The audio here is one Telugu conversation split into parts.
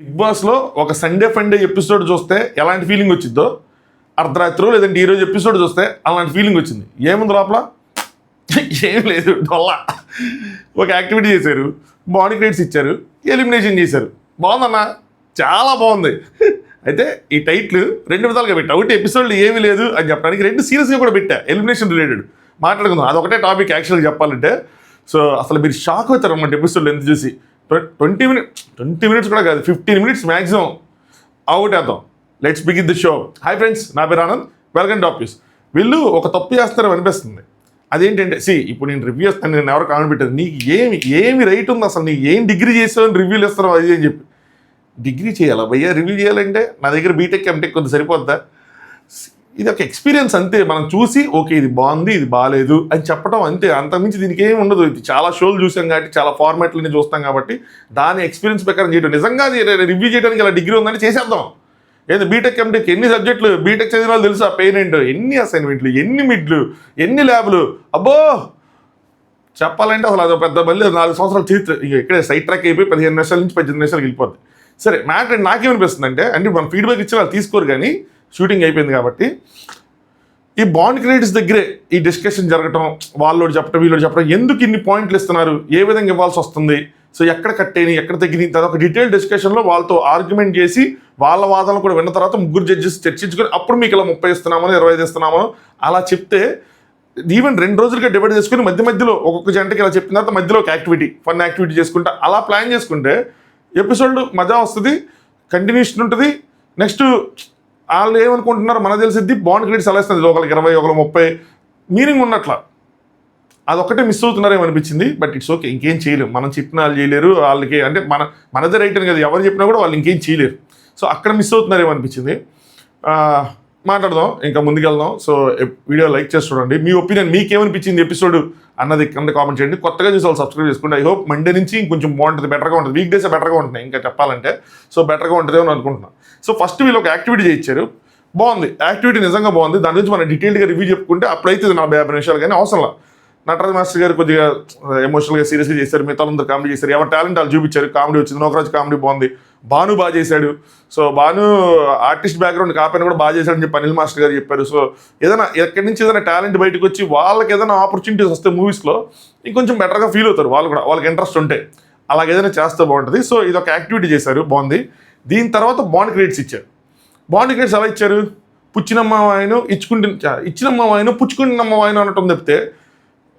బిగ్ బాస్లో ఒక సండే ఫండే ఎపిసోడ్ చూస్తే ఎలాంటి ఫీలింగ్ వచ్చిందో అర్ధరాత్రి లేదంటే ఈరోజు ఎపిసోడ్ చూస్తే అలాంటి ఫీలింగ్ వచ్చింది. ఏముంది లోపల? ఏం లేదు, డొల్లా. ఒక యాక్టివిటీ చేశారు, బాడీ క్రెడిట్స్ ఇచ్చారు, ఎలిమినేషన్ చేశారు. బాగుందన్న, చాలా బాగుంది. అయితే ఈ టైటిల్ రెండు విధాలుగా పెట్టా. ఒకటి ఎపిసోడ్లు ఏమీ లేదు అని చెప్పడానికి, రెండు సీరియస్గా కూడా పెట్టా, ఎలిమినేషన్ రిలేటెడ్ మాట్లాడుకుందాం. అదొకటే టాపిక్ యాక్చువల్గా చెప్పాలంటే. సో అసలు మీరు షాక్ అవుతారు అన్నమాట ఎపిసోడ్లు ఎంత చూసి. 20 మినిట్స్ కూడా కాదు, 15 మినిట్స్ మ్యాక్సిమం అవుటేద్దాం. Let's begin the show. Hi friends, నా పేరు ఆనంద్, వెల్కమ్ టు ఆఫీస్. వీళ్ళు ఒక తప్పు చేస్తారని అనిపిస్తుంది. అదేంటంటే, ఇప్పుడు నేను రివ్యూ ఇస్తాను, నేను ఎవరు కామెంట్ పెట్టాను, నీకు ఏమి రైట్ ఉంది అసలు, నీకు ఏం డిగ్రీ చేసావు అని రివ్యూలు ఇస్తావు అది అని చెప్పి. డిగ్రీ చేయాలా భయ్యా? రివ్యూ చేయాలంటే నా దగ్గర బీటెక్ ఎంటెక్ కొంత సరిపోద్దా? ఇది ఒక ఎక్స్పీరియన్స్ అంతే. మనం చూసి ఓకే ఇది బాగుంది ఇది బాగాలేదు అని చెప్పడం అంతే, అంతకుమించి దీనికి ఏమి ఉండదు. ఇది చాలా షోలు చూసాం కాబట్టి, చాలా ఫార్మాట్లని చూస్తాం కాబట్టి దాని ఎక్స్పీరియన్స్ ప్రకారం చేయడం. నిజంగా రివ్యూ చేయడానికి ఇలా డిగ్రీ ఉందని చేసేద్దాం. ఏది బీటెక్ ఎంటెక్ ఎన్ని సబ్జెక్టులు, బీటెక్ చదివిన వాళ్ళు తెలుసు ఆ పెయిన్ ఏంటో, ఎన్ని అసైన్మెంట్లు, ఎన్ని మిడ్లు, ఎన్ని ల్యాబ్లు, అబ్బో చెప్పాలంటే అసలు అది పెద్ద మళ్ళీ 4 సంవత్సరాలు చరిత్ర. ఇక ఇక్కడే సైడ్ ట్రాక్ అయిపోయి 15 నిమిషాల నుంచి 18 నిమిషాలు వెళ్ళిపోద్ది. సరే, మ్యాటర్ నాకేమనిపిస్తుంది అంటే మన ఫీడ్బ్యాక్ ఇచ్చి వాళ్ళు తీసుకోరు, కానీ షూటింగ్ అయిపోయింది కాబట్టి ఈ బాండ్ క్రెడిట్స్ దగ్గరే ఈ డిస్కషన్ జరగటం, వాళ్ళోడు చెప్పడం వీళ్ళోడు చెప్పడం, ఎందుకు ఇన్ని పాయింట్లు ఇస్తున్నారు, ఏ విధంగా ఇవ్వాల్సి వస్తుంది, సో ఎక్కడ కట్టేని ఎక్కడ తగ్గినాయి, అదొక డీటెయిల్ డిస్కషన్లో వాళ్ళతో ఆర్గ్యుమెంట్ చేసి వాళ్ళ వాదనలు కూడా విన్న తర్వాత ముగ్గురు జడ్జెస్ చర్చించుకొని అప్పుడు మీకు ఇలా 30 ఇస్తున్నామో 25 ఇస్తున్నామో అలా చెప్తే, ఈవెన్ 2 రోజులుగా డివైడ్ చేసుకుని మధ్యలో ఒక్కొక్క జంటకి ఇలా చెప్పిన తర్వాత మధ్యలో ఒక యాక్టివిటీ, ఫన్ యాక్టివిటీ చేసుకుంటా అలా ప్లాన్ చేసుకుంటే ఎపిసోడ్ మజా వస్తుంది, కంటిన్యూషన్ ఉంటుంది. నెక్స్ట్ వాళ్ళు ఏమనుకుంటున్నారు మనకు తెలిసిద్ది, బాండ్ క్రెడిట్స్ అలా ఇస్తుంది, ఒకరికి 20 ఒకరికి 30 మీనింగ్ ఉన్నట్ల. అదొక్కటే మిస్ అవుతున్నారేమో అనిపించింది. బట్ ఇట్స్ ఓకే, ఇంకేం చేయలేము. మనం చెప్పిన వాళ్ళు చేయలేరు, వాళ్ళకి అంటే మనదే రైట్ అని కదా, ఎవరు చెప్పినా కూడా వాళ్ళు ఇంకేం చేయలేరు. సో అక్కడ మిస్ అవుతున్నారేమో అనిపించింది. మాట్లాడదాం, ఇంకా ముందుకెళ్దాం. సో వీడియో లైక్ చేసి చూడండి, మీ ఒపీనియన్ మీకేమనిపించింది ఎపిసోడ్ అన్నది కింద కామెంట్ చేయండి. కొత్తగా చూసి వాళ్ళు సబ్స్క్రైబ్ చేసుకోండి. ఐ హోప్ మండే నుంచి ఇంకొంచెం బాగుంటుంది, బెటర్గా ఉంటుంది. వీక్ డేస్ బెటర్గా ఉంటున్నాయి ఇంకా చెప్పాలంటే. సో బెటర్గా ఉంటుంది అని అనుకుంటున్నాను. సో ఫస్ట్ వీళ్ళు ఒక యాక్టివిటీ చేయించారు, బాగుంది యాక్టివిటీ, నిజంగా బాగుంది. దాని గురించి మనం డీటెయిల్గా రివ్యూ చెప్పుకుంటే అప్పుడైతే 40-50 నిమిషాలు, కానీ అవసరంలా. నటరాజ్ మాస్టర్ గారు కొద్దిగా ఎమోషనల్గా సీరియస్గా చేశారు, మిగతా అందరూ కామెడీ చేశారు, ఎవరి టాలెంట్ వాళ్ళు చూపించారు, కామెడీ వచ్చింది. నోకరాజ్ కామెడీ బాగుంది, భాను బాగా చేశాడు. So Bhanu artist background Kapany కూడా బాగా చేశాడని చెప్పి అనిల్ మాస్టర్ గారు చెప్పారు. సో ఏదైనా ఎక్కడి నుంచి ఏదైనా టాలెంట్ బయటకు వచ్చి వాళ్ళకి ఏదైనా ఆపర్చునిటీస్ వస్తే మూవీస్లో ఇంకొంచెం బెటర్గా ఫీల్ అవుతారు వాళ్ళు కూడా, వాళ్ళకి ఇంట్రెస్ట్ ఉంటే అలాగే ఏదైనా చేస్తే బాగుంటుంది. సో ఇది ఒక యాక్టివిటీ చేశారు, బాగుంది. దీని తర్వాత బాండ్ క్రెడిట్స్ ఇచ్చారు. బాండ్ క్రెడిట్స్ ఎలా ఇచ్చారు? పుచ్చినమ్మ వాయను ఇచ్చినమ్మ వాయను పుచ్చుకున్నమ్మ వాయను అనటం తప్పితే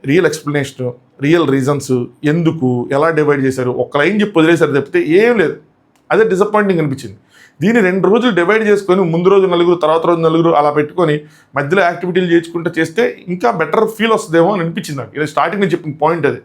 రియల్ ఎక్స్ప్లెనేషన్, రియల్ రీజన్స్, ఎందుకు ఎలా డివైడ్ చేశారు, ఒక లైన్ చెప్పి వదిలేశారు తప్పితే ఏం లేదు. అదే డిసప్పాయింటింగ్ అనిపించింది. దీన్ని 2 రోజులు డివైడ్ చేసుకొని ముందు రోజు 4 తర్వాత రోజు 4 అలా పెట్టుకొని మధ్యలో యాక్టివిటీలు చేసుకుంటూ చేస్తే ఇంకా బెటర్ ఫీల్ వస్తుందేమో అని అనిపించింది నాకు. ఇది స్టార్టింగ్ నేను చెప్పిన పాయింట్ అది.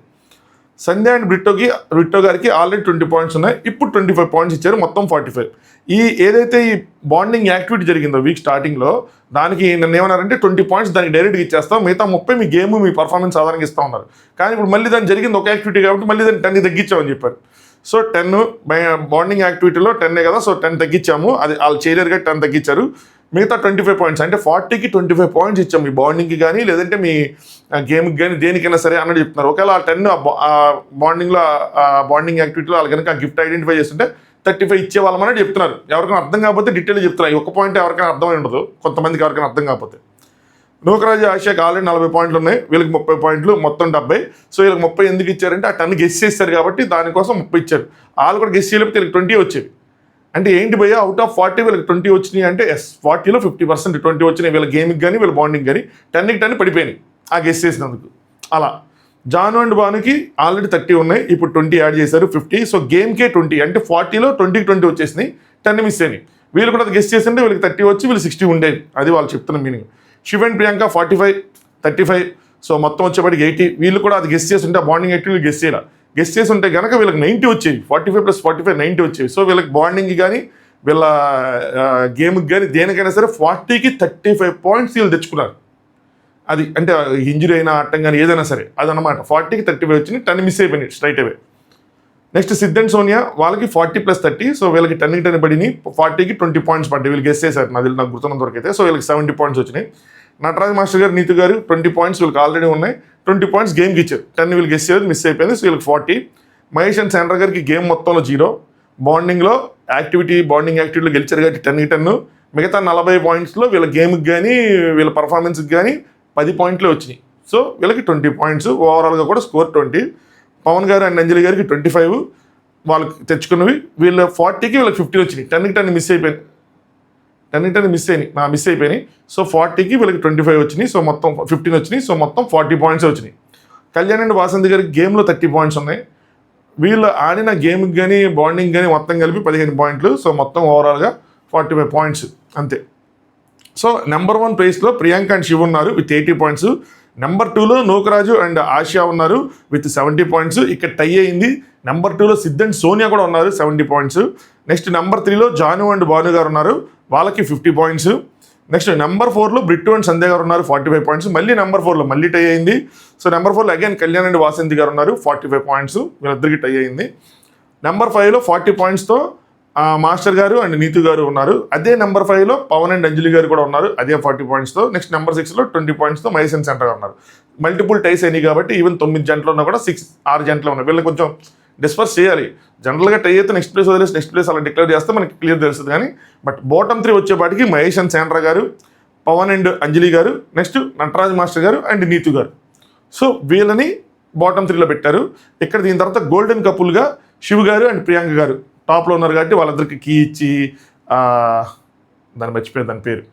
సంధ్య అండ్ బ్రిట్టో గారికి ఆల్రెడీ 20 పాయింట్స్ ఉన్నాయి, ఇప్పుడు 25 పాయింట్స్ ఇచ్చారు, మొత్తం 45. ఈ ఏదైతే ఈ బాండింగ్ యాక్టివిటీ జరిగిందో వీక్ స్టార్టింగ్లో, దానికి నన్ను ఏమన్నారంటే 20 పాయింట్స్ దానికి డైరెక్ట్గా ఇచ్చేస్తాం, మిగతా 30 మీ గేమ్ మీ పర్ఫార్మెన్స్ ఆధారంగా ఇస్తూ ఉన్నారు. కానీ ఇప్పుడు మళ్ళీ దాన్ని జరిగింది ఒక యాక్టివిటీ కాబట్టి మళ్ళీ దాన్ని 10 తగ్గించామని చెప్పారు. సో 10 బాండింగ్ యాక్టివిటీలో 10 కదా, సో 10 తగ్గించాము, అది వాళ్ళు చేయలేరుగా 10 తగ్గించారు. మిగతా 25 పాయింట్స్ అంటే 40కి 25 పాయింట్స్ ఇచ్చాము మీ బాండింగ్కి కానీ లేదంటే మీ గేమ్కి కానీ దేనికైనా సరే అన్నట్టు చెప్తున్నారు. ఒకవేళ ఆ 10 బాండింగ్లో బాండింగ్ యాక్టివిటీలో వాళ్ళు కనుక గిఫ్ట్ ఐడెంటిఫై చేస్తుంటే 35 ఇచ్చేవాళ్ళం అన్నట్టు చెప్తున్నారు. ఎవరికైనా అర్థం కాకపోతే డీటెయిల్ చెప్తున్నారు. ఈ ఒక్క పాయింట్ ఎవరికైనా అర్థమై ఉండదు, కొంతమందికి ఎవరికైనా అర్థం కాకపోతే. నూకరాజు ఆసియాకి ఆల్రెడీ 40 పాయింట్లు ఉన్నాయి, వీళ్ళకి 30 పాయింట్లు, మొత్తం 70. సో వీళ్ళకి 30 ఎందుకు ఇచ్చారంటే ఆ 10 గెస్ చేస్తారు కాబట్టి దానికోసం 30 ఇచ్చారు. వాళ్ళు కూడా గెస్ చేయలేకపోతే వీళ్ళకి 20 వచ్చేవి. అంటే ఏంటి భయ్య, అవుట్ ఆఫ్ 40 వీళ్ళకి 20 వచ్చినాయి అంటే 40లో 50% 20 వచ్చినాయి వీళ్ళ గేమ్కి కానీ వీళ్ళ బాండింగ్ కానీ. 10కి 10 పడిపోయినాయి ఆ గెస్ చేసినందుకు. అలా జాను అండ్ భానుకి ఆల్రెడీ 30 ఉన్నాయి, ఇప్పుడు 20 యాడ్ చేశారు, 50. సో గేమ్కే 20 అంటే 40లో 20కి 20 వచ్చేసినాయి, 10 మిస్ అయినాయి. వీళ్ళు కూడా గెస్ చేస్తుంటే వీళ్ళకి 30 వచ్చి వీళ్ళు 60 ఉండేవి, అది వాళ్ళు చెప్తున్న meaning. Shiv and Priyanka 45, 35, so మొత్తం వచ్చేప్పటికి 80. వీళ్ళు కూడా అది గెస్ చేస్తుంటే బాండింగ్ యాక్టివిటీ గెస్ చేయాలి, గెస్ చేసి ఉంటే కనుక వీళ్ళకి 90 వచ్చేవి, 45 + 45 90 వచ్చేవి. సో వీళ్ళకి బాండింగ్కి కానీ వీళ్ళ గేమ్కి కానీ దేనికైనా సరే 40కి 35 పాయింట్స్ వీళ్ళు తెచ్చుకున్నారు. అది అంటే ఇంజరీ అయినా ఆటం కానీ ఏదైనా సరే అదనమాట. 40కి 35 వచ్చినాయి, 10 మిస్ అయిపోయినాయి straight away. Next Sid and Sonia వాళ్ళకి 40 + 30, సో వీళ్ళకి 10కి 10 పడినాయి, 40కి 20 పాయింట్స్ పడ్డాయి. వీళ్ళు గెస్ చేశారు నాకు గుర్తున్నంత వరకు అయితే. సో వీళ్ళకి 70 పాయింట్స్ వచ్చినాయి. నటరాజ్ మాస్టర్ గారు నీతు గారు 20 పాయింట్స్ వీళ్ళకి ఆల్రెడీ ఉన్నాయి, 20 పాయింట్స్ గేమ్కి ఇచ్చారు, 10 వీళ్ళు గెస్ చేయదు, మిస్ అయిపోయింది. సో వీళ్ళకి 40. మహేష్ అండ్ శాండ్రా గారికి గేమ్ మొత్తంలో 0, బాండింగ్లో యాక్టివిటీ బాండింగ్ యాక్టివిటీలో గెలిచారు కాబట్టి 10కి 10. మిగతా 40 పాయింట్స్లో వీళ్ళ గేమ్కి కానీ వీళ్ళ పర్ఫార్మెన్స్కి కానీ 10 పాయింట్లే వచ్చినాయి. సో వీళ్ళకి 20 పాయింట్స్, ఓవరాల్గా కూడా స్కోర్ 20. పవన్ గారు అండ్ అంజలి గారికి 25 వాళ్ళకి తెచ్చుకున్నవి. వీళ్ళ 40కి వీళ్ళకి 50 వచ్చినాయి. 10కి 10 మిస్ అయిపోయింది, 10కి 10 మిస్ అయిపోయినాయి. సో 40కి వీళ్ళకి 25 వచ్చినాయి. సో మొత్తం 15 వచ్చినాయి. సో మొత్తం 40 పాయింట్స్ వచ్చినాయి. కళ్యాణ్ అండ్ వాసంతి గారికి గేమ్లో 30 పాయింట్స్ ఉన్నాయి. వీళ్ళు ఆడిన గేమ్కి కానీ బాండింగ్ కానీ మొత్తం కలిపి 15 పాయింట్లు. సో మొత్తం ఓవరాల్గా 45 పాయింట్స్ అంతే. సో నెంబర్ 1 ప్లేస్లో ప్రియాంక అండ్ శివ్ ఉన్నారు విత్ 80 పాయింట్స్. నెంబర్ 2లో నూకరాజు అండ్ ఆసియా ఉన్నారు విత్ 70 పాయింట్స్. ఇక్కడ టై అయింది. నెంబర్ 2లో సిద్ధ్ అండ్ సోనియా కూడా ఉన్నారు 70 పాయింట్స్. నెక్స్ట్ నెంబర్ 3లో జాను అండ్ భాను గారు ఉన్నారు, వాళ్ళకి 50 పాయింట్స్. నెక్స్ట్ నెంబర్ 4లో బ్రిట్టు అండ్ సంధ్య గారు ఉన్నారు 45 పాయింట్స్. మళ్ళీ నెంబర్ 4లో మళ్ళీ టై అయింది. సో నెంబర్ 4లో అగైన్ కళ్యాణ్ అండ్ వాసంతి గారు ఉన్నారు 45 పాయింట్స్. వీళ్ళిద్దరికి టై అయింది. నెంబర్ 5లో 40 పాయింట్స్తో మాస్టర్ గారు అండ్ నీతు గారు ఉన్నారు. అదే నెంబర్ 5లో పవన్ అండ్ అంజలి గారు కూడా ఉన్నారు అదే 40 పాయింట్స్తో. నెక్స్ట్ నెంబర్ 6లో 20 పాయింట్స్తో మహేష్ అండ్ సెంటర్ ఉన్నారు. మల్టిపుల్ టైస్ అయినాయి కాబట్టి ఈవెన్ 9 జంటలు ఉన్నా కూడా 6 జంటలు ఉన్నాయి. వీళ్ళకి కొంచెం డిస్పర్స్ చేయాలి. జనరల్గా టై అయితే నెక్స్ట్ ప్లేస్ వదిలేసి నెక్స్ట్ ప్లేస్ అలా డిక్లేర్ చేస్తే మనకి క్లియర్ తెలుస్తుంది. కానీ బట్ బాటమ్ 3 వచ్చేపాటికి మహేష్ అండ్ సెంటర్ గారు, పవన్ అండ్ అంజలి గారు, నెక్స్ట్ నటరాజ్ మాస్టర్ గారు అండ్ నీతు గారు. సో వీళ్ళని బాటమ్ 3లో పెట్టారు. ఇక్కడ దీని తర్వాత గోల్డెన్ కపుల్గా శివ్ గారు అండ్ ప్రియాంక గారు టాప్లో ఉన్నారు కాబట్టి వాళ్ళిద్దరికి కీ ఇచ్చి దాన్ని మర్చిపోయారు దాని పేరు.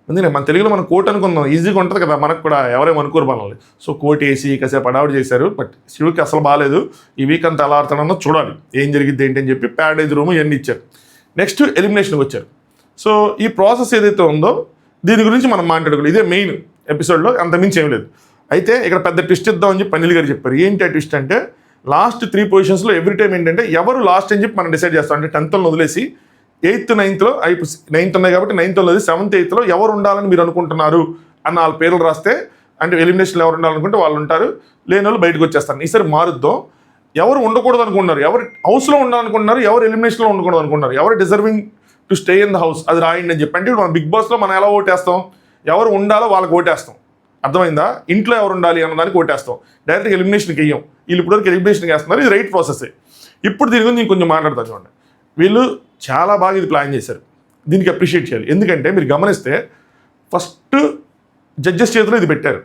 అందుకనే మన తెలుగులో మనం కోట్ అనుకుందాం, ఈజీగా ఉంటుంది కదా మనకు కూడా, ఎవరేమో అనుకోరు మనల్ని. సో కోట్ వేసి కాసేపు అడావిడి చేశారు. బట్ శివుకి అసలు బాగాలేదు. ఈ వీక్ అంతా ఎలా ఆడుతాడన్నో చూడాలి, ఏం జరిగింది ఏంటి అని చెప్పి ప్యాడేజ్ రూమ్ ఇవన్నీ ఇచ్చారు. నెక్స్ట్ ఎలిమినేషన్కి వచ్చారు. సో ఈ ప్రాసెస్ ఏదైతే ఉందో దీని గురించి మనం మాట్లాడుకోవాలి. ఇదే మెయిన్ ఎపిసోడ్లో, అంతమించి ఏం లేదు. అయితే ఇక్కడ పెద్ద ట్విస్ట్ ఇద్దామని చెప్పి అనిల్ గారు చెప్పారు. ఏంటి ఆ ట్విస్ట్ అంటే లాస్ట్ 3 పొజిషన్స్లో ఎవ్రీ టైం ఏంటంటే ఎవరు లాస్ట్ అని చెప్పి మనం డిసైడ్ చేస్తాం. అంటే 10th వదిలేసి 8th 9thలో 9th ఉన్నాయి కాబట్టి 9th వదిలేసి 7th 8thలో ఎవరు ఉండాలని మీరు అనుకుంటున్నారు అన్న వాళ్ళ పేర్లు రాస్తే, అంటే ఎలిమినేషన్లో ఎవరు ఉండాలనుకుంటే వాళ్ళు ఉంటారు, లేని వాళ్ళు బయటకు వచ్చేస్తారు. ఈసారి మారుద్దాం. ఎవరు ఉండకూడదు అనుకుంటున్నారు, ఎవరు హౌస్లో ఉండాలనుకుంటున్నారు, ఎవరు ఎలిమినేషన్లో ఉండకూడదు అనుకుంటున్నారు, ఎవరు deserving to stay in the house అది రాయండి అని చెప్పి. అంటే ఇప్పుడు మన బిగ్ బాస్లో మనం ఎలా ఓటేస్తాం, ఎవరు ఉండాలో వాళ్ళకి ఓటేస్తాం. అర్థమైందా? ఇంట్లో ఎవరు ఉండాలి అన్నదానికి ఓటేస్తాం, డైరెక్ట్గా ఎలిమినేషన్కి వెయ్యం. వీళ్ళు ఇప్పటివరకు ఎలిమినేషన్కి వేస్తున్నారు, ఇది రైట్ ప్రాసెస్. ఇప్పుడు దీని గురించి నేను కొంచెం మాట్లాడతాను చూడండి. వీళ్ళు చాలా బాగా ఇది ప్లాన్ చేశారు, దీనికి అప్రిషియేట్ చేయాలి. ఎందుకంటే మీరు గమనిస్తే ఫస్ట్ జడ్జెస్ చేతిలో ఇది పెట్టారు,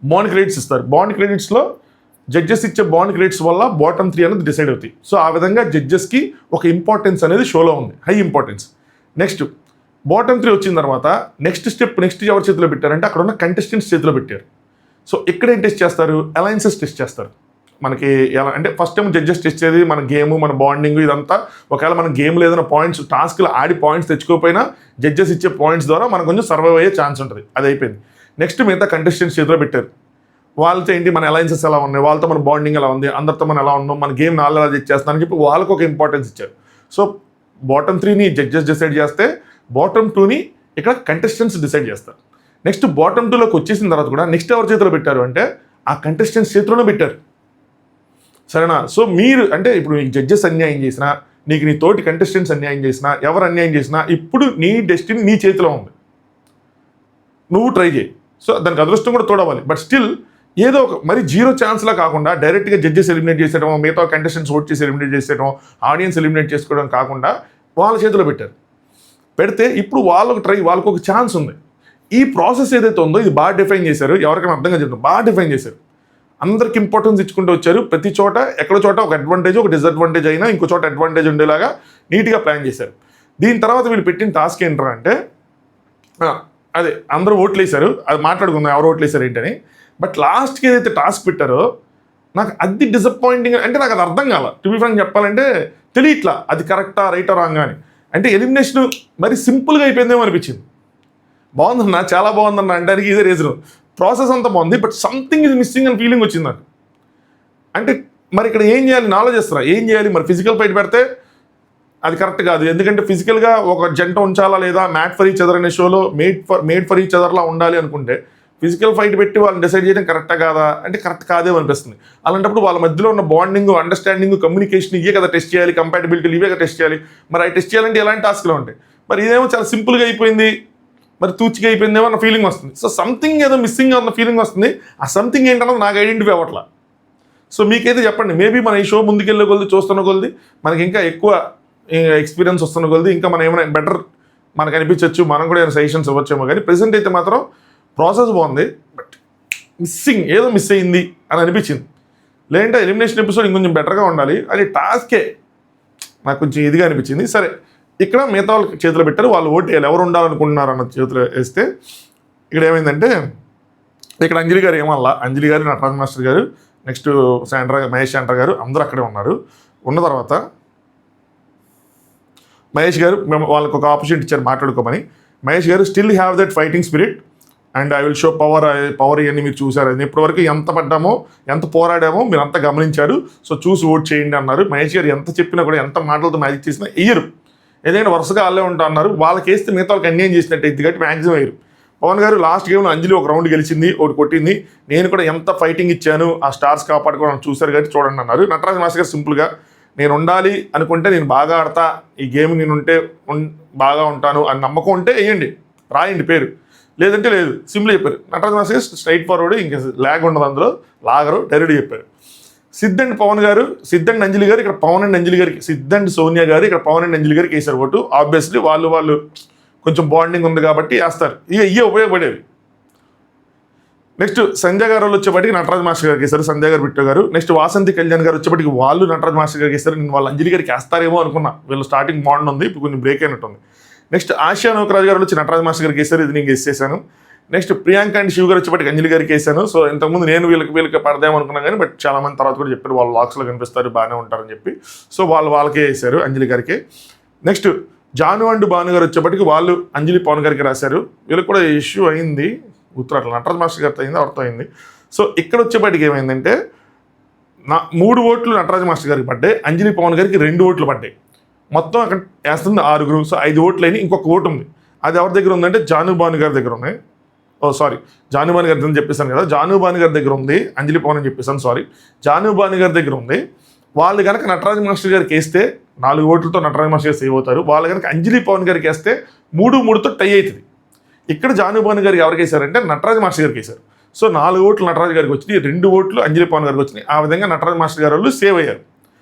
బాండ్ క్రెడిట్స్ ఇస్తారు. బాండ్ క్రెడిట్స్లో జడ్జెస్ ఇచ్చే బాండ్ క్రెడిట్స్ వల్ల బాటమ్ 3 అనేది డిసైడ్ అవుతాయి. సో ఆ విధంగా జడ్జెస్కి ఒక ఇంపార్టెన్స్ అనేది షోలో ఉంది, హై ఇంపార్టెన్స్. నెక్స్ట్ బాటమ్ 3 వచ్చిన తర్వాత నెక్స్ట్ స్టెప్ ఎవరి చేతిలో పెట్టారంటే అక్కడ ఉన్న కంటెస్టెంట్స్ చేతిలో పెట్టారు. సో ఇక్కడ ఏం టెస్ట్ చేస్తారు, అలయన్సెస్ టెస్ట్ చేస్తారు. మనకి ఎలా అంటే ఫస్ట్ టైం జడ్జెస్ టెస్ట్ చేసేది మన గేమ్, మన బాండింగ్, ఇదంతా. ఒకవేళ మన గేమ్లో ఏదైనా పాయింట్స్ టాస్క్లు ఆడి పాయింట్స్ తెచ్చుకోకపోయినా జడ్జెస్ ఇచ్చే పాయింట్స్ ద్వారా మనకు కొంచెం సర్వైవ్ అయ్యే ఛాన్స్ ఉంటుంది. అది అయిపోయింది. నెక్స్ట్ మిగతా కంటెస్టెంట్స్ చేతిలో పెట్టారు. వాళ్ళతో ఏంటి మన అలయన్సెస్ ఎలా ఉన్నాయి, వాళ్ళతో మన బాండింగ్ ఎలా ఉంది, అందరితో మనం ఎలా ఉన్నాం, మన గేమ్ నాలుగు ఎలా చేస్తానని చెప్పి వాళ్ళకు ఒక ఇంపార్టెన్స్ ఇచ్చారు. సో బాటమ్ 3ని జడ్జెస్ డిసైడ్ చేస్తే బాటమ్ 2ని ఇక్కడ కంటెస్టెంట్స్ డిసైడ్ చేస్తారు. నెక్స్ట్ బాటమ్ 2లోకి వచ్చేసిన తర్వాత కూడా నెక్స్ట్ ఎవరి చేతిలో పెట్టారు అంటే ఆ కంటెస్టెంట్స్ చేతిలోనే పెట్టారు. సరేనా? సో మీరు అంటే ఇప్పుడు నీకు జడ్జెస్ అన్యాయం చేసినా, నీకు నీ తోటి కంటెస్టెంట్స్ అన్యాయం చేసినా, ఎవరు అన్యాయం చేసినా ఇప్పుడు నీ డెస్టినీ నీ చేతిలో ఉంది, నువ్వు ట్రై చేయి. సో దానికి అదృష్టం కూడా తోడవాలి. బట్ స్టిల్ ఏదో ఒక మరి 0 ఛాన్స్లా కాకుండా డైరెక్ట్గా జడ్జెస్ ఎలిమినేట్ చేసేయడం, మిగతా కంటెస్టెంట్స్ ఓట్ చేసి ఎలిమినేట్ చేసేయడం, ఆడియన్స్ ఎలిమినేట్ చేసుకోవడం కాకుండా వాళ్ళ చేతిలో పెట్టారు. పెడితే ఇప్పుడు వాళ్ళకు ఒక ఛాన్స్ ఉంది. ఈ ప్రాసెస్ ఏదైతే ఉందో ఇది బాగా డిఫైన్ చేశారు. ఎవరికైనా అర్థంగా చెప్తాం, బాగా డిఫైన్ చేశారు. అందరికి ఇంపార్టెన్స్ ఇచ్చుకుంటూ వచ్చారు. ప్రతి చోట ఎక్కడ చోట ఒక అడ్వాంటేజ్, ఒక డిసడ్వాంటేజ్ అయినా ఇంకో చోట అడ్వాంటేజ్ ఉండేలాగా నీట్గా ప్లాన్ చేశారు. దీని తర్వాత వీళ్ళు పెట్టిన టాస్క్ ఏంటంటే అంటే అదే అందరూ ఓట్లు వేశారు, అది మాట్లాడుకుందాం ఎవరు ఓట్లు వేశారు ఏంటని. బట్ లాస్ట్కి ఏదైతే టాస్క్ పెట్టారో నాకు అది డిసప్పాయింటింగ్, అంటే నాకు అది అర్థం కాల. టు బి ఫ్రాంక్ చెప్పాలంటే తెలియట్లా అది కరెక్టా రైటా రాంగా అని. అంటే ఎలిమినేషన్ మరి సింపుల్గా అయిపోయిందేమో అనిపించింది. బాగుందన్నా, చాలా బాగుందన్న అంటానికి ఇదే రీజన్. ప్రాసెస్ అంతా బాగుంది, బట్ సంథింగ్ ఇది మిస్సింగ్ అని ఫీలింగ్ వచ్చింది నాకు. అంటే మరి ఇక్కడ ఏం చేయాలి ఆలోచిస్తున్నా, ఏం చేయాలి మరి? ఫిజికల్ ఫైట్ పెడితే అది కరెక్ట్ కాదు. ఎందుకంటే ఫిజికల్గా ఒక జంట ఉంచాలా లేదా మ్యాట్ ఫర్ ఈచ్ అదర్ అనే షోలో మేడ్ ఫర్ ఈచ్ అదర్లా ఉండాలి అనుకుంటే ఫిజికల్ ఫైట్ పెట్టి వాళ్ళని డిసైడ్ చేయడం కరెక్టా కాదా అంటే కరెక్ట్ కాదేమో అనిపిస్తుంది. అలాంటప్పుడు వాళ్ళ మధ్యలో ఉన్న బాండింగ్, అండర్స్టాండింగ్, కమ్యూనికేషన్ ఇవే కదా టెస్ట్ చేయాలి, కంపాటబిలిటీలు ఇవే కదా టెస్ట్ చేయాలి. మరి అవి టెస్ట్ చేయాలంటే ఎలాంటి టాస్క్లు ఉంటాయి? మరి ఇదేమో చాలా సింపుల్గా అయిపోయింది, మరి తూచిగా అయిపోయిందేమో అన్న ఫీలింగ్ వస్తుంది. సో సంథింగ్ ఏదో మిస్సింగ్ అన్న ఫీలింగ్ వస్తుంది. ఆ సంథింగ్ ఏంటన్నది నాకు ఐడెంటిఫై అవ్వట్లా. సో మీకైతే చెప్పండి, మేబీ మన ఈ షో ముందుకెళ్ళే కొద్ది చూస్తున్న కొద్ది మనకి ఇంకా ఎక్కువ ఎక్స్పీరియన్స్ వస్తున్న కొద్ది ఇంకా మనం ఏమైనా బెటర్ మనకు అనిపించవచ్చు, మనం కూడా ఏమైనా సజెషన్స్ ఇవ్వచ్చేమో. కానీ ప్రెసెంట్ అయితే మాత్రం ప్రాసెస్ బాగుంది, బట్ ఏదో మిస్ అయింది అని అనిపించింది. లేదంటే ఎలిమినేషన్ ఎపిసోడ్ ఇంకొంచెం బెటర్గా ఉండాలి, అది టాస్కే నాకు కొంచెం ఇదిగా అనిపించింది. సరే, ఇక్కడ మిగతా వాళ్ళకి చేతిలో పెట్టారు, వాళ్ళు ఓటు వేయాలి, ఎవరు ఉండాలనుకుంటున్నారు అన్న చేతిలో వేస్తే ఇక్కడ ఏమైందంటే ఇక్కడ అంజలి గారు ఏమల్లా, అంజలి గారు, నటరాజ్ మాస్టర్ గారు, నెక్స్ట్ మహేష్ శాంట్రా గారు అందరూ అక్కడే ఉన్నారు. ఉన్న తర్వాత మహేష్ గారు మేము వాళ్ళకి ఒక ఆపర్చునిటీ ఇచ్చారు మాట్లాడుకోమని. మహేష్ గారు still have that fighting spirit and I will show power ఇవన్నీ మీరు చూసారు. అది ఇప్పటివరకు ఎంత పడ్డామో ఎంత పోరాడామో మీరు అంతా గమనించారు, సో చూసి ఓట్ చేయండి అన్నారు. మహేష్ గారు ఎంత చెప్పినా కూడా ఎంత మాటలతో మ్యాజిక్ చేసినా వేయరు, ఏదైనా వరుసగా వాళ్ళే ఉంటా అన్నారు. వాళ్ళకి వేస్తే మిగతా వాళ్ళకి అన్యాయం చేసినట్టు ఇది కాబట్టి మ్యాక్సిమం వేయరు. పవన్ గారు లాస్ట్ గేమ్లో అంజలి ఒక రౌండ్ గెలిచింది, ఒకటి కొట్టింది, నేను కూడా ఎంత ఫైటింగ్ ఇచ్చాను ఆ స్టార్స్ కాపాడుకోవడం చూశారు కాబట్టి చూడండి అన్నారు. నటరాజ్ మాస్టర్ గారు సింపుల్గా నేను ఉండాలి అనుకుంటే నేను బాగా ఆడతా, ఈ గేమ్ నేను ఉంటే బాగా ఉంటాను అని నమ్మకం ఉంటే వేయండి, రాయండి పేరు, లేదంటే లేదు, సింపుల్ చెప్పారు. నటరాజ్ మాస్టర్ గారు స్ట్రైట్ ఫార్వర్డ్, ఇంకా ల్యాగ్ ఉండదు, అందులో లాగరు, డైరెక్ట్ చెప్పారు. సిద్ధ్ అండ్ పవన్ గారు, సిద్ధ్ అండ్ అంజలి గారు ఇక్కడ పవన్ అండ్ అంజలి గారికి, సిద్ధ్ అండ్ సోనియా గారు ఇక్కడ పవన్ అండ్ అంజలి గారికి వేశారు ఓటు. ఆబ్వియస్లీ వాళ్ళు కొంచెం బాండింగ్ ఉంది కాబట్టి వేస్తారు, ఇవే ఉపయోగపడేవి. నెక్స్ట్ సంజయ్ గారు వచ్చేప్పటికి నటరాజ్ మాస్టర్ గారికి వేశారు, సంజయ్ గారు, బిట్టు గారు. నెక్స్ట్ వాసంతి కళ్యాణ్ గారు వచ్చేప్పటికి వాళ్ళు నటరాజ్ మాస్టర్ గారికి వేశారు. నేను వాళ్ళు అంజలి గారికి వేస్తారేమో అనుకున్నా, వీళ్ళు స్టార్టింగ్ బాండ్ ఉంది, ఇప్పుడు కొంచెం బ్రేక్ అయినట్టుంది. నెక్స్ట్ ఆసియా నౌకరాజ్ గారు వచ్చి నటరాజ్ మాస్టర్ గారికి వేశారు, ఇది నేను గెస్ చేశాను. నెక్స్ట్ ప్రియాంక అండ్ శివ్ గారు వచ్చేప్పటికి అంజలి గారికి వేశాను. సో ఇంతకుముందు నేను వీళ్ళకి పడదామనుకున్నాను కానీ బట్ చాలా మంది తర్వాత కూడా చెప్పారు వాళ్ళు లాక్స్లో కనిపిస్తారు, బాగానే ఉంటారని చెప్పి. సో వాళ్ళకే వేశారు, అంజలి గారికి. నెక్స్ట్ జాను అండ్ భాను గారు వచ్చేప్పటికి వాళ్ళు అంజలి పవన్ గారికి రాశారు. వీళ్ళకి కూడా ఇష్యూ అయింది, ఉత్తరాట్ల నటరాజ్ మాస్టర్ గారితో అయింది, ఎవరితో అయింది. సో ఇక్కడ వచ్చేప్పటికి ఏమైందంటే 3 ఓట్లు నటరాజ్ మాస్టర్ గారికి పడ్డాయి, అంజలి పవన్ గారికి 2 ఓట్లు పడ్డాయి. మొత్తం అక్కడ వేస్తుంది 6. సో 5 ఓట్లు అయినాయి, ఇంకొక ఓటు ఉంది. అది ఎవరి దగ్గర ఉందంటే జాను భాను గారి దగ్గర ఉన్నాయి. జాను భాను గారి దగ్గర చెప్పేశాను కదా, జాను భాను గారి దగ్గర ఉంది, అంజలి పవన్ అని చెప్పేశాను, జాను భాను గారి దగ్గర ఉంది. వాళ్ళు కనుక నటరాజ్ మాస్టర్ గారికి వేస్తే 4 ఓట్లతో నటరాజ్ మాస్టర్ గారు సేవ్ అవుతారు. వాళ్ళు కనుక అంజలి పవన్ గారికి వేస్తే 3-3తో టై అవుతుంది. ఇక్కడ జాను భాను గారికి ఎవరికి వేశారంటే నటరాజ్ మాస్టర్ గారికి వేశారు. సో 4 ఓట్లు నటరాజ్ గారికి వచ్చినాయి, 2 ఓట్లు అంజలి పవన్ గారికి వచ్చినాయి. ఆ విధంగా నటరాజ్ మాస్టర్ గారు వాళ్ళు సేవ్ అయ్యారు.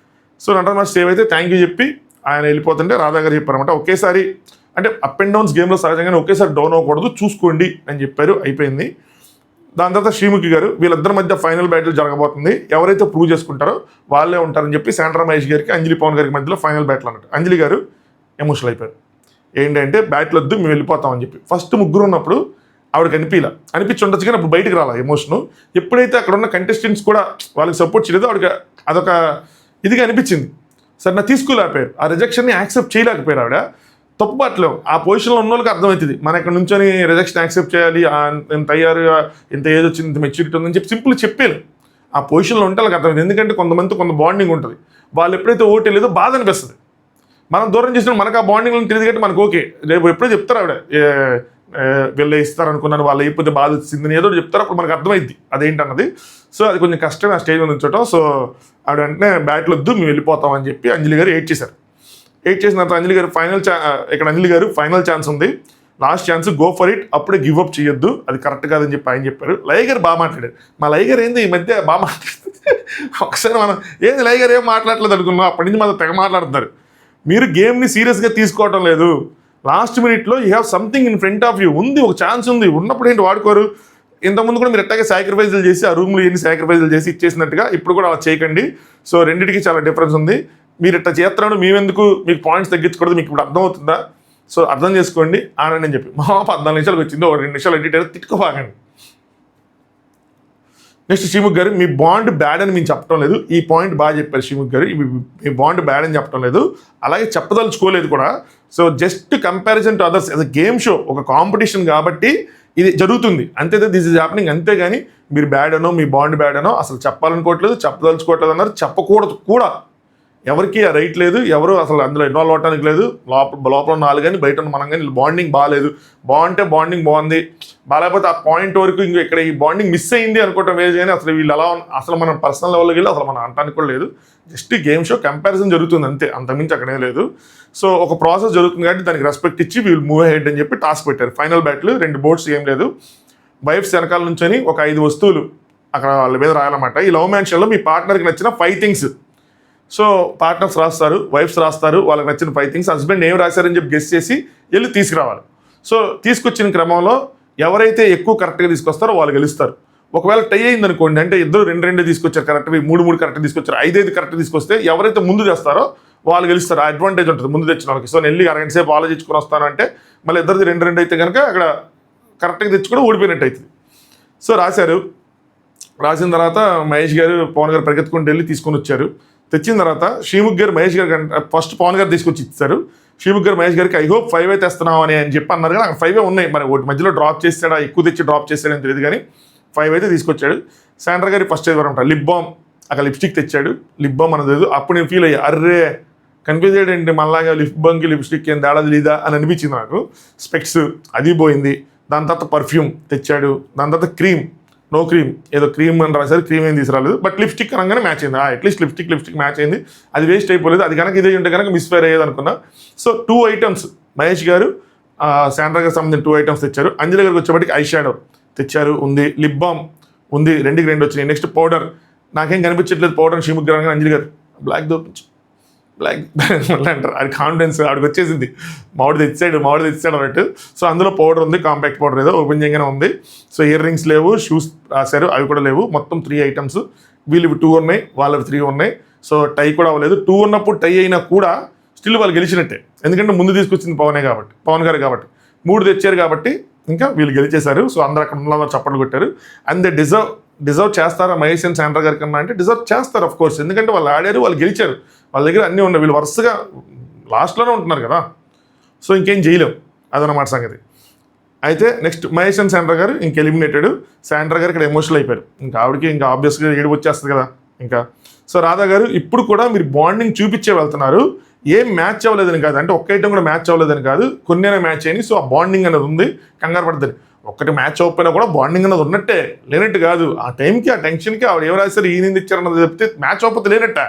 సో నటరాజ్ మాస్టర్ సేవ్ అయితే థ్యాంక్ యూ చెప్పి ఆయన వెళ్ళిపోతుంటే రాధా గారు చెప్పారన్నమాట, ఒకేసారి అంటే అప్ అండ్ డౌన్స్ గేమ్లో సహజంగానే ఒకేసారి డౌన్ అవ్వకూడదు, చూసుకోండి అని చెప్పారు, అయిపోయింది. దాని తర్వాత శ్రీముఖి గారు వీళ్ళిద్దరి మధ్య ఫైనల్ బ్యాటిల్ జరగబోతుంది, ఎవరైతే ప్రూవ్ చేసుకుంటారో వాళ్ళే ఉంటారని చెప్పి శాంట్రా మహేష్ గారికి అంజలి పవన్ గారికి మధ్యలో ఫైనల్ బ్యాటిల్ అన్నట్టు. అంజలి గారు ఎమోషనల్ అయిపోయారు, ఏంటంటే బ్యాటిల్ వద్దు మేము వెళ్ళిపోతామని చెప్పి. ఫస్ట్ 3 ఉన్నప్పుడు ఆవిడకి అనిపించి ఉండొచ్చు కానీ అప్పుడు బయటకు రాలా ఎమోషను. ఎప్పుడైతే అక్కడ ఉన్న కంటెస్టెంట్స్ కూడా వాళ్ళకి సపోర్ట్ చేయలేదో ఆవిడకి అదొక ఇదిగా అనిపించింది. సరే నా తీసుకోలేకపోయారు, ఆ రిజెక్షన్ని యాక్సెప్ట్ చేయలేకపోయారు. ఆవిడ తప్పుబాట్లేవు, ఆ పొజిషన్లో ఉన్న వాళ్ళకి అర్థమవుతుంది మన ఇక్కడ నుంచొని రిజెక్షన్ యాక్సెప్ట్ చేయాలి, ఇంత అయ్యారు, ఇంత ఏజ్ వచ్చింది, ఇంత మెచ్యూరిటీ ఉందని చెప్పి సింపుల్ చెప్పాను. ఆ పొజిషన్లో ఉంటే వాళ్ళకి అర్థమైంది. ఎందుకంటే కొంత బాండింగ్ ఉంటుంది, వాళ్ళు ఎప్పుడైతే ఓటు వెళ్ళేదో బాధ అనిపిస్తుంది. మనం దూరం చేసిన మనకు ఆ బాండింగ్లో తెలియదు కాబట్టి మనకు ఓకే, రేపు ఎప్పుడో చెప్తారు ఆవిడ వీళ్ళు ఇస్తారు అనుకున్నాను, వాళ్ళు అయిపోతే బాధ వచ్చిందని ఏదో చెప్తారు, అప్పుడు మనకు అర్థమైద్ది అదేంటన్నది. సో అది కొంచెం కష్టం ఆ స్టేజ్ మీద ఉంచడం. సో ఆవిడ వెంటనే బ్యాట్లు వద్దు మేము వెళ్ళిపోతామని చెప్పి అంజలి గారు ఏడ్ చేశారు. చేసిన తర్వాత అంజలి గారు ఇక్కడ అంజలి గారు ఫైనల్ ఛాన్స్ ఉంది, last chance, go for it, అప్పుడే గివ్ అప్ చేయొద్దు, అది కరెక్ట్ కాదని చెప్పి ఆయన చెప్పారు. లయ గారు బాగా మాట్లాడారు. మా లయ గారు ఏంది ఈ మధ్య బాగా మాట్లాడుతుంది, ఒకసారి మనం ఏంది లయ గారు ఏం మాట్లాడలేదు అనుకున్నాం, అప్పటి నుంచి మనం తెగ మాట్లాడుతున్నారు. మీరు గేమ్ని సీరియస్గా తీసుకోవటం లేదు, లాస్ట్ మినిట్లో you have something in front of you, ఉంది ఒక ఛాన్స్ ఉంది, ఉన్నప్పుడు ఏంటి వాడుకోరు. ఇంతకుముందు కూడా మీరు ఎట్టాగే సాక్రిఫైజులు చేసి ఆ రూమ్లో ఎన్ని సాక్రిఫైజులు చేసి ఇచ్చేసినట్టుగా ఇప్పుడు కూడా అలా చేయకండి. సో రెండింటికి చాలా డిఫరెన్స్ ఉంది, మీరు ఇట్లా చేస్తున్నాడు మేమెందుకు మీకు పాయింట్స్ తగ్గించకూడదు, మీకు ఇప్పుడు అర్థమవుతుందా, సో అర్థం చేసుకోండి ఆనండి అని చెప్పి. మా 14 నిమిషాలకు వచ్చింది, ఒక 2 నిమిషాలు ఎడిట్ అయితే తిట్టుకోబాగండి. నెక్స్ట్ శ్రీముఖ్ గారు మీ బాండ్ బ్యాడ్ అని మేము చెప్పడం లేదు, ఈ పాయింట్ బాగా చెప్పారు శ్రీముఖ్ గారు, మీ బాండ్ బ్యాడ్ అని చెప్పడం లేదు, అలాగే చెప్పదలుచుకోలేదు కూడా. So just comparison to others, అది గేమ్ షో, ఒక కాంపిటీషన్ కాబట్టి ఇది జరుగుతుంది అంతే, దిస్ ఈజ్ హ్యాపెనింగ్, అంతేగాని మీరు బ్యాడ్ అనో మీ బాండ్ బ్యాడ్ అనో అసలు చెప్పాలనుకోవట్లేదు, చెప్పదలుచుకోవట్లేదు అన్నారు, చెప్పకూడదు కూడా, ఎవరికి ఆ రైట్ లేదు, ఎవరు అసలు అందులో ఇన్వాల్వ్ అవడానికి లేదు. లోపల 4 కానీ బయట మనం కానీ బాండింగ్ బాగాలేదు, బాగుంటే బాండింగ్ బాగుంది, బాగాలేకపోతే ఆ పాయింట్ వరకు ఇంకో ఇక్కడ ఈ బాండింగ్ మిస్ అయింది అనుకోవటం వేరు. కానీ అసలు వీళ్ళు ఎలా అసలు మనం పర్సనల్ లెవెల్కి వెళ్ళి అసలు మనం అంటానికి కూడా లేదు, జస్ట్ గేమ్ షో కంపారిజన్ జరుగుతుంది అంతే, అంతకుమించి అక్కడే లేదు. సో ఒక ప్రాసెస్ జరుగుతుంది కాబట్టి దానికి రెస్పెక్ట్ ఇచ్చి వీళ్ళు మూవ్ హెడ్ అని చెప్పి టాస్క్ పెట్టారు. ఫైనల్ బ్యాట్లు 2 బోర్డ్స్ ఏం లేదు, వైఫ్స్ వెనకాల నుంచొని ఒక 5 వస్తువులు అక్కడ వాళ్ళ మీద రాయాలన్నమాట. ఈ లవ్ మ్యాన్షన్లో మీ పార్ట్నర్కి నచ్చిన 5 థింగ్స్ సో పార్ట్నర్స్ రాస్తారు, వైఫ్స్ రాస్తారు, వాళ్ళకి నచ్చిన 5 థింగ్స్. హస్బెండ్ ఏం రాశారని చెప్పి గెస్ చేసి వెళ్ళి తీసుకురావాలి. సో తీసుకొచ్చిన క్రమంలో ఎవరైతే ఎక్కువ కరెక్ట్గా తీసుకొస్తారో వాళ్ళు గెలుస్తారు. ఒకవేళ టై అయింది అనుకోండి, అంటే ఇద్దరు 2 తీసుకొచ్చారు కరెక్ట్, 3 కరెక్ట్ తీసుకొచ్చారు, 5 కరెక్ట్ తీసుకొస్తే ఎవరైతే ముందు తెస్తారో వాళ్ళు గెలుస్తారు. ఆ అడ్వాంటేజ్ ఉంటుంది ముందు తెచ్చిన వాళ్ళకి. సో నేను వెళ్ళి అరగంట సేపు ఆలోచించుకొని వస్తాను అంటే మళ్ళీ ఇద్దరిది 2 అయితే కనుక అక్కడ కరెక్ట్గా తెచ్చుకొని ఓడిపోయినట్టు అవుతుంది. సో రాసిన తర్వాత మహేష్ గారు పవన్ గారు పరిగెత్తుకుంటూ వెళ్ళి తీసుకొని వచ్చారు. తెచ్చిన తర్వాత శ్రీముఖ్ గారు మహేష్ గారు ఫస్ట్ పవన్ గారు తీసుకొచ్చి ఇచ్చారు. శ్రీముఖ్ గారు మహేష్ గారికి ఐ హోప్ 5 తెస్తున్నావు అని చెప్పి అన్నారు. కానీ అక్కడ 5 ఉన్నాయి. మరి ఒకటి మధ్యలో డ్రాప్ చేస్తాడా, ఎక్కువ తెచ్చి డ్రాప్ చేస్తాడని తెలియదు, కానీ 5 అయితే తీసుకొచ్చాడు. శాండ్రా గారి ఫస్ట్ అనమాట లిప్ బామ్, అక్కడ లిప్స్టిక్ తెచ్చాడు. లిప్ బామ్ అనేది లేదు. అప్పుడు నేను ఫీల్ అయ్యా, అర్రే కన్ఫ్యూజ్ అయ్యాడండి, మళ్ళాగా లిప్ బామ్కి లిప్స్టిక్ ఏం తేడా తెలీదా అని అనిపించింది నాకు. స్పెక్స్ అది పోయింది. దాని తర్వాత పర్ఫ్యూమ్ తెచ్చాడు. దాని తర్వాత క్రీమ్, నో క్రీమ్, ఏదో క్రీమ్ అని రాశారు, క్రీమ్ ఏం తీసుకురాలేదు. బట్ లిప్స్టిక్ అనగానే మ్యాచ్ అయింది. అట్లీస్ట్ లిప్స్టిక్ మ్యాచ్ అయింది. అది వేస్ట్ అయిపోలేదు. అది కనుక ఇదే ఉంటే కనుక మిస్ఫైర్ అయ్యేది అనుకున్నా. సో 2 ఐటమ్స్ మహేష్ గారు శాండ్రా గారికి సంబంధించిన 2 ఐటమ్స్ తెచ్చారు. అంజలి గారికి వచ్చేప్పటికి ఐ షాడో తెచ్చారు, ఉంది. లిప్ బామ్ ఉంది, 2 వచ్చినాయి. నెక్స్ట్ పౌడర్, నాకేం కనిపించట్లేదు పౌడర్. శ్రీముఖ్ గారు కానీ అంజలి గారు బ్లాక్ దోపించు, బ్లాక్ మళ్ళీ అంటారు. అది కాన్ఫిడెన్స్ ఆడికి వచ్చేసింది. మామిడి తెచ్చాడు అన్నట్టు. సో అందులో పౌడర్ ఉంది, కాంపాక్ట్ పౌడర్ ఏదో ఓపెన్ చేయగానే ఉంది. సో ఇయర్ రింగ్స్ లేవు, షూస్ రాశారు, అవి కూడా లేవు. మొత్తం 3 ఐటమ్స్. వీళ్ళు 2 ఉన్నాయి, వాళ్ళవి 3 ఉన్నాయి. సో టై కూడా అవ్వలేదు. 2 ఉన్నప్పుడు టై అయినా కూడా స్టిల్ వాళ్ళు గెలిచినట్టే, ఎందుకంటే ముందు తీసుకొచ్చింది పవన్ గారు కాబట్టి. 3 తెచ్చారు కాబట్టి ఇంకా వీళ్ళు గెలిచేశారు. సో అందరూ అక్కడ ఉన్న చప్పట్లు కొట్టారు. అండ్ దే డిజర్వ్ చేస్తారా మహేష్ అండ్ శాండ్రా గారి కన్నా అంటే డిజర్వ్ చేస్తారు ఆఫ్ కోర్స్, ఎందుకంటే వాళ్ళు ఆడారు, వాళ్ళు గెలిచారు, వాళ్ళ దగ్గర అన్నీ ఉన్నాయి. వీళ్ళు వరుసగా లాస్ట్లోనే ఉంటున్నారు కదా. సో ఇంకేం చేయలేం, అదనమాట సంగతి. అయితే నెక్స్ట్ మహేష్ అండ్ శాండ్రా గారు ఇంక ఎలిమినేటెడ్. శాండ్రా గారు ఇక్కడ ఎమోషనల్ అయిపోయారు. ఇంకా ఆవిడకి ఇంకా ఆబ్వియస్గా ఏడుపు వచ్చేస్తుంది కదా ఇంకా. సో రాధా గారు ఇప్పుడు కూడా మీరు బాండింగ్ చూపించే వెళ్తున్నారు, ఏం మ్యాచ్ అవ్వలేదని కాదు, అంటే ఒక్క ఐటమ్ కూడా మ్యాచ్ అవ్వలేదని కాదు, కొన్నేనే మ్యాచ్ అయినాయి. సో ఆ బాండింగ్ అనేది ఉంది, కంగారు పడుతుంది. ఒక్కటి మ్యాచ్ అవ్వకపోయినా కూడా బాండింగ్ అనేది ఉన్నట్టే, లేనట్టు కాదు. ఆ టైంకి ఆ టెన్షన్కి ఆవిడ ఏం రాశారు, ఈయన ఇచ్చారన్నది చెప్తే మ్యాచ్ అవ్వకపోతే లేనట్ట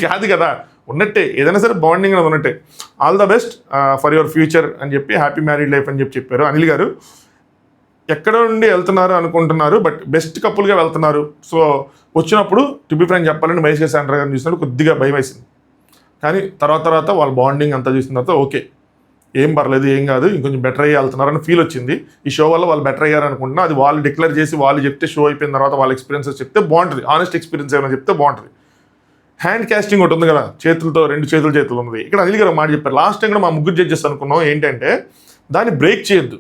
కాదు కదా, ఉన్నట్టే. ఏదైనా సరే బాండింగ్ అనేది ఉన్నట్టే. All the best for your future అని చెప్పి, హ్యాపీ మ్యారీడ్ లైఫ్ అని చెప్పారు. అనిల్ గారు ఎక్కడ నుండి వెళ్తున్నారు అనుకుంటున్నారు, బట్ బెస్ట్ కపుల్గా వెళ్తున్నారు. సో వచ్చినప్పుడు టు బి ఫ్రాంక్ చెప్పాలంటే మహేష్ గారు శాండ్రా గారిని చూసినప్పుడు కొద్దిగా భయం వేసింది, కానీ తర్వాత వాళ్ళ బాండింగ్ అంతా చూసిన తర్వాత ఓకే, ఏం పర్లేదు, ఏం కాదు, ఇంకొంచెం బెటర్ అయ్యి వెళ్తున్నారని ఫీల్ వచ్చింది. ఈ షో వల్ల వాళ్ళు బెటర్ అయ్యారు అనుకుంటున్నా. అది వాళ్ళు డిక్లేర్ చేసి వాళ్ళు చెప్తే, షో అయిపోయిన తర్వాత వాళ్ళ ఎక్స్పీరియన్సెస్ చెప్తే బాగుంటుంది. ఆనెస్ట్ ఎక్స్పీరియన్స్ ఏమైనా చెప్తే బాగుంటుంది. హ్యాండ్ కాస్టింగ్ ఒకటి ఉంది కదా, చేతులతో 2 చేతులు ఉన్నది. ఇక్కడ అనిల్ గారు మాట చెప్పారు. లాస్ట్ టైం కూడా మా 3 జడ్జెస్ అనుకున్నాం ఏంటంటే దాన్ని బ్రేక్ చేయొద్దు,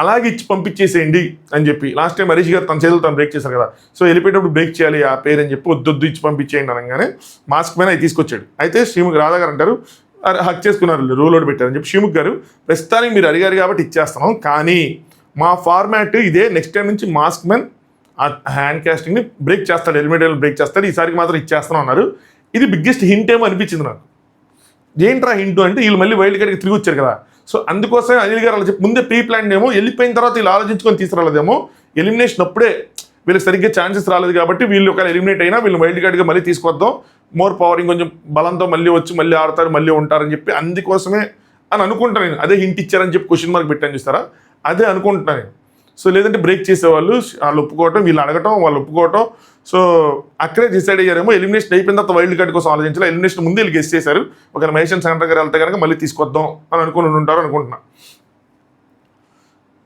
అలాగే ఇచ్చి పంపించేసేయండి అని చెప్పి. లాస్ట్ టైం హరీష్ గారు తన చేతులు తను బ్రేక్ చేశారు కదా, సో వెళ్ళిపోయేటప్పుడు బ్రేక్ చేయాలి ఆ పేరు అని చెప్పి వద్దు ఇచ్చి పంపించేయండి అనగానే మాస్క్ పైన అవి తీసుకొచ్చాడు. అయితే శ్రీముఖ్ రాధా గారు అంటారు హక్ చేసుకున్నారు, రూల్ అవుట్ పెట్టారని చెప్పి. శ్రీముఖ్ గారు ప్రస్తుతానికి మీరు అడిగారు కాబట్టి ఇచ్చేస్తున్నాం, కానీ మా ఫార్మాట్ ఇదే, నెక్స్ట్ టైం నుంచి మాస్క్ మ్యాన్ ఆ హ్యాండ్ కాస్టింగ్ని బ్రేక్ చేస్తాడు, హెల్మెట్ బ్రేక్ చేస్తాడు, ఈసారికి మాత్రం ఇచ్చేస్తున్నాం అన్నారు. ఇది బిగ్గెస్ట్ హింట్ ఏమో అనిపించింది నాకు. ఏంట్రా హింట్ అంటే వీళ్ళు మళ్ళీ వైల్డ్ కార్డ్కి తిరిగి వచ్చారు కదా, సో అందుకోసమే అనిల్ గారు అలా చెప్పి ముందే ప్రీ ప్లాన్ ఏమో, వెళ్ళిపోయిన తర్వాత వీళ్ళు ఆలోచించుకొని తీసుకురాలేదేమో. ఎలిమినేషన్ అప్పుడే వీళ్ళకి సరిగ్గా ఛాన్సెస్ రాలేదు కాబట్టి వీళ్ళు ఒకవేళ ఎలిమినేట్ అయినా వీళ్ళు వైల్డ్ కార్డ్గా మళ్ళీ తీసుకొద్దాం, మోర్ పవర్, ఇంకొంచెం బలంతో మళ్ళీ వచ్చి మళ్ళీ ఆడతారు, మళ్ళీ ఉంటారని చెప్పి అందుకోసమే అని అనుకుంటాను నేను. అదే హింట్ ఇచ్చారని చెప్పి క్వశ్చన్ మార్క్ పెట్టాను చూస్తారా, అదే అనుకుంటున్నాను నేను. సో లేదంటే బ్రేక్ చేసేవాళ్ళు, వాళ్ళు ఒప్పుకోవటం, వీళ్ళు అడగటం, వాళ్ళు ఒప్పుకోవటం. సో అక్కడే డిసైడ్ అయ్యారేమో. ఎలిమినేషన్ అయిపోయిన తర్వాత వైల్డ్ కార్డ్ కోసం ఆలోచించాలి. ఎలిమినేషన్ ముందు వీళ్ళు గెస్ట్ చేశారు, ఒకవేళ మహేష్ అండ్ శాండ్రా గారు వెళ్తే కనుక మళ్ళీ తీసుకొద్దాం అని అనుకుని ఉంటారు అనుకుంటున్నా.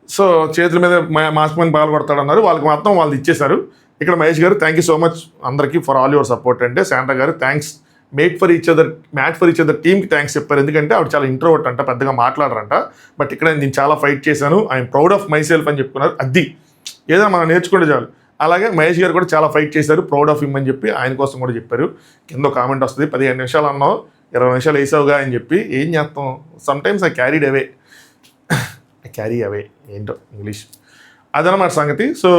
సో చేతుల మీద మాస్క్ మ్యాన్ పాల్పడతాడన్నారు, వాళ్ళకి మాత్రం వాళ్ళు ఇచ్చేశారు. ఇక్కడ మహేష్ గారు థ్యాంక్ యూ సో మచ్ అందరికీ ఫర్ ఆల్ యువర్ సపోర్ట్ అంటే. శాండ్రా గారు thanks, made for each other టీమ్కి థ్యాంక్స్ చెప్పారు. ఎందుకంటే ఆవిడ చాలా ఇంట్రోవర్ట్ అంట, పెద్దగా మాట్లాడరంట. బట్ ఇక్కడ నేను చాలా ఫైట్ చేశాను, I'm proud of my self అని చెప్పుకున్నారు. అది ఏదైనా మనం నేర్చుకుంటే చాలు. అలాగే మహేష్ గారు కూడా చాలా ఫైట్ చేశారు, ప్రౌడ్ ఆఫ్ హిమ్ అని చెప్పి ఆయన కోసం కూడా చెప్పారు. కింద కామెంట్ వస్తుంది, 15 నిమిషాలు అన్నావు 20 నిమిషాలు వేసావుగా అని చెప్పి. ఏం చేస్తాం, సమ్టైమ్స్ ఐ క్యారీడ్ అవే ఏంటో ఇంగ్లీష్, అదనమాట సంగతి. సో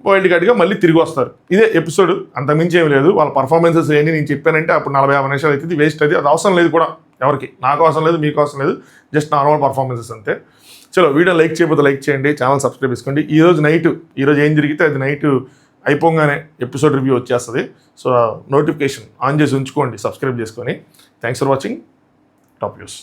వైల్డ్ కార్డ్గా మళ్ళీ తిరిగి వస్తారు. ఇదే ఎపిసోడ్, అంతకుమించి ఏం లేదు. వాళ్ళ పర్ఫార్మెన్సెస్ ఏంటి నేను చెప్పానంటే అప్పుడు 40-50 నిమిషాలు అవుతుంది, వేస్ట్ అది అవసరం లేదు కూడా ఎవరికి, నాకు అవసరం లేదు, మీకు అవసరం లేదు, జస్ట్ నార్మల్ పర్ఫార్మెన్సెస్ అంతే. చలో వీడియో లైక్ చేయకపోతే లైక్ చేయండి, ఛానల్ సబ్స్క్రైబ్ చేసుకోండి. ఈరోజు ఏం జరిగితే అది నైట్ అయిపోగానే ఎపిసోడ్ రివ్యూ వచ్చేస్తుంది. సో నోటిఫికేషన్ ఆన్ చేసి ఉంచుకోండి, సబ్స్క్రైబ్ చేసుకొని. Thanks for watching top news.